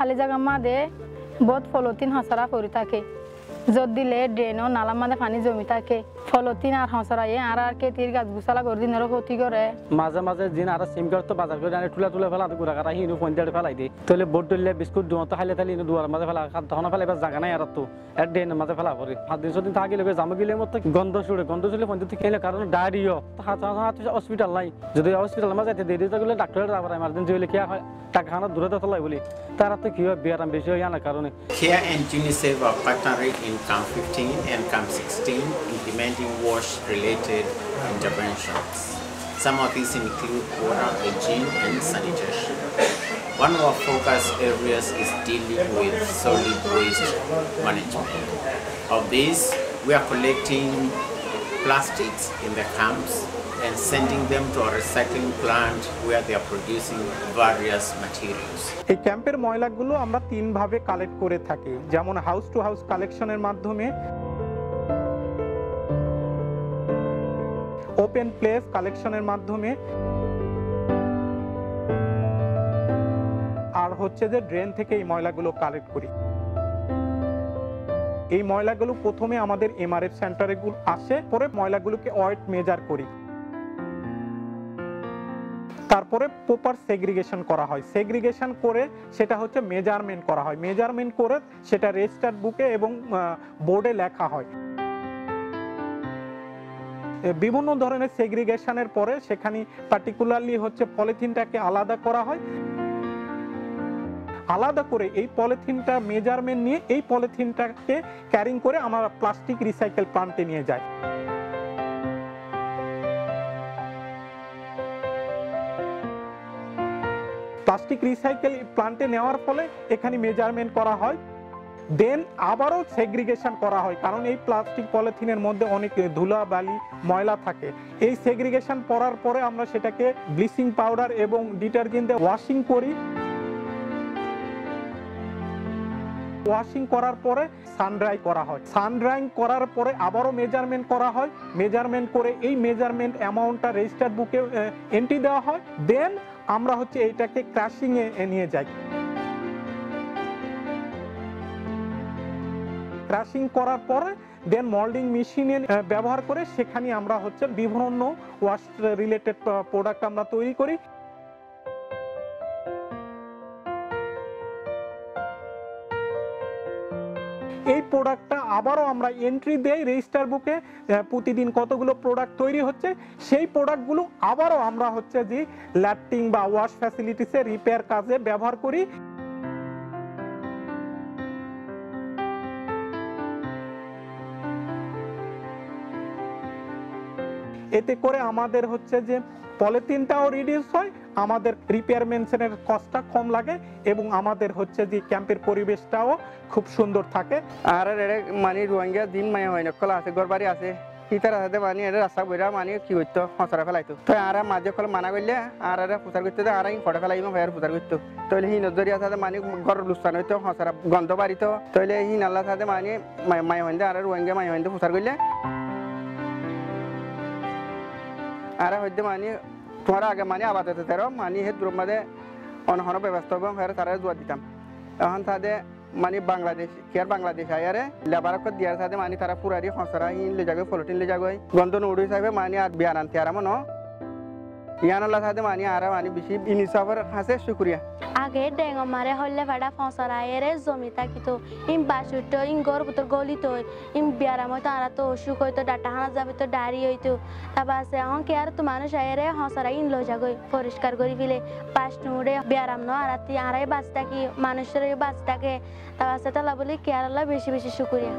খালি জায়গা মাঝে বহুত পলিথিন হসরা পড়ে থাকে যত দিলে ড্রেনও নালার মাঝে পানি জমি থাকে পলিথিন আর হসরা আর আর কেতির গাছ গুছালা করে দিনের ক্ষতি করে মাঝে মাঝে দিন আর সিম কার্ড তো বাজার করে আনে তুলে ফেলা গুড়া কাটা হিনু পঞ্চায়েত ফেলাই দিই তাহলে বোট ধরলে বিস্কুট দুয়া তো খাইলে তাহলে দুয়ার মাঝে ফেলা তখন ফেলে এবার জায়গা নাই আর তো এর ড্রেনের মাঝে ফেলা পড়ে 7 দিন 6 দিন থাকিলে জামা গিলে মতো গন্ধ ছুড়ে পঞ্চায়েত খেলে কারণ ডায়রিয়া হসপিটাল নাই যদি হসপিটাল মাঝে যেতে দেরি থাকলে ডাক্তারের আবার এমার্জেন্সি হলে কি হয় টাকা খানা দূরে তো লাই বলি তারা তো কি হয় বিয়ারাম বেশি হয় না কারণে CARE and UNICEF are partnering in Camp 15 and Camp 16 implementing WASH-related interventions. Some of these include water, hygiene, and sanitation. One of our focus areas is dealing with solid waste management. Of this, we are collecting plastics in the camps and sending them to a recycling plant where they are producing various materials. এই ক্যাম্পের ময়লাগুলো আমরা তিন ভাবে collect করে থাকি, যেমন house to house কালেকশনের মাধ্যমে, ওপেন প্লেস কালেকশনের মাধ্যমে, আর হচ্ছে যে ড্রেন থেকে এই ময়লাগুলো কালেক্ট করি। এই ময়লাগুলো প্রথমে আমাদের এমআরএফ সেন্টারে আসে, পরে ময়লাগুলোকে ওয়েট মেজার করি, তারপরে প্রপার সেগ্রিগেশন করা হয়। সেগ্রিগেশন করে সেটা হচ্ছে মেজারমেন্ট করা হয়, মেজারমেন্ট করে সেটা রেজিস্টার্ড বুকে এবং বোর্ডে লেখা হয়। বিভিন্ন ধরনের সেগ্রিগেশনের পরে সেখানে পার্টিকুলারলি হচ্ছে পলিথিনটাকে আলাদা করা হয়, আলাদা করে এই পলিথিনটা মেজারমেন্ট নিয়ে এই পলিথিনটাকে ক্যারিং করে আমরা প্লাস্টিক রিসাইকেল প্লান্টে নিয়ে যাই। প্লাস্টিক রিসাইকেল প্লান্টে নেওয়ার ফলে এখানে মেজারমেন্ট করা হয়, দেন আবারও সেগ্রিগেশন করা হয়, কারণ এই প্লাস্টিক পলিথিনের মধ্যে অনেক ধুলা বালি ময়লা থাকে। এই সেগ্রিগেশন করার পরে আমরা সেটাকে ব্লিচিং পাউডার এবং ডিটারজেন্ট দিয়ে ওয়াশিং করি। ওয়াশিং করার পরে সানড্রাই করা হয়, সানড্রাইং করার পরে আবারও মেজারমেন্ট করা হয়, মেজারমেন্ট করে এই মেজারমেন্ট অ্যামাউন্টটা রেজিস্টার্ড বুকে এন্ট্রি দেওয়া হয়, দেন আমরা হচ্ছে এইটাকে ক্রাশিং এ নিয়ে যাই। ক্রাশিং করার পরে দেন মোল্ডিং মেশিনে ব্যবহার করে সেখানে আমরা হচ্ছে বিভিন্ন ওয়াশ রিলেটেড প্রোডাক্ট আমরা তৈরি করি। এই প্রোডাক্টটা আবারও আমরা এন্ট্রি দেই রেজিস্টার বুকে, প্রতিদিন কতগুলো প্রোডাক্ট তৈরি হচ্ছে, সেই প্রোডাক্টগুলো আবারও আমরা হচ্ছে যে ল্যাট্রিং বা ওয়াশ ফ্যাসিলিটিসে রিপেয়ার কাজে ব্যবহার করি। এতে করে আমাদের হচ্ছে যে পলিথিনটাও রিডিউস হয়, আমাদের রিপেয়ার মেনটেন্সের কস্টটা কম লাগে এবং আমাদের হচ্ছে যে ক্যাম্পের পরিবেশটাও খুব সুন্দর থাকে। আর মানে রোহিঙ্গা দিন মায়া হয় না, কলা আছে ঘর বাড়ি আছে, ইতার আছে মানে এটা রাস্তা বইরা মানে কি হইতো হসরা ফেলাইতো, তো আর মাঝে কল মানা করলে আর প্রচার করতে আর ফটো ফেলাইম ভাইয়ার প্রচার করতো, তাহলে হি নজরি আছে মানে ঘর লুস্তান হইতো হসরা গন্ধ বাড়িতো, তাহলে হি নাল্লা সাথে মানে মায়া হইতে আর রোহিঙ্গা মায়া হইতে প্রচার করলে আর হইতে মানে তোমার আগে মানে আবাদ হতে তারও মানে হে দূর মাঝে অনহন ব্যবস্থা এবং ফের তারা জোয়ার দিতাম। এখন তাতে মানে বাংলাদেশ কেয়ার বাংলাদেশ আয়ারে লেবার দিয়ার সাথে মানে তারা পুরারি হসরা হিন লে যাবে ফলটিন লে যাবে গন্ধ নুড়ি সাহেবে মানে আর বিয়ান আনতে আর মনো ইয়ানলা সাথে মানে আর মানে বেশি ইনিসাফের হাসে শুকরিয়া। আগে ডেঙ্গ মারে হলে ফাড়া ফসরায়ের জমি থাকিতো ইম বাসুটো ইম গর বুতর গলিতো ইম বিয়ারাম হইতো আর তো অসুখ হইতো ডাটা হানা যাবে তো ডারি হইতো তারপর আছে এখন কে আর তো মানুষ আয়েরে হসরা ইন লো যাগই পরিষ্কার করি ফেলে পাঁচ নুড়ে বিয়ারাম ন আর আরাই বাঁচতাকি মানুষের বাঁচতাকে তারপর আছে তালা বলি কে আর বেশি বেশি শুকরিয়া।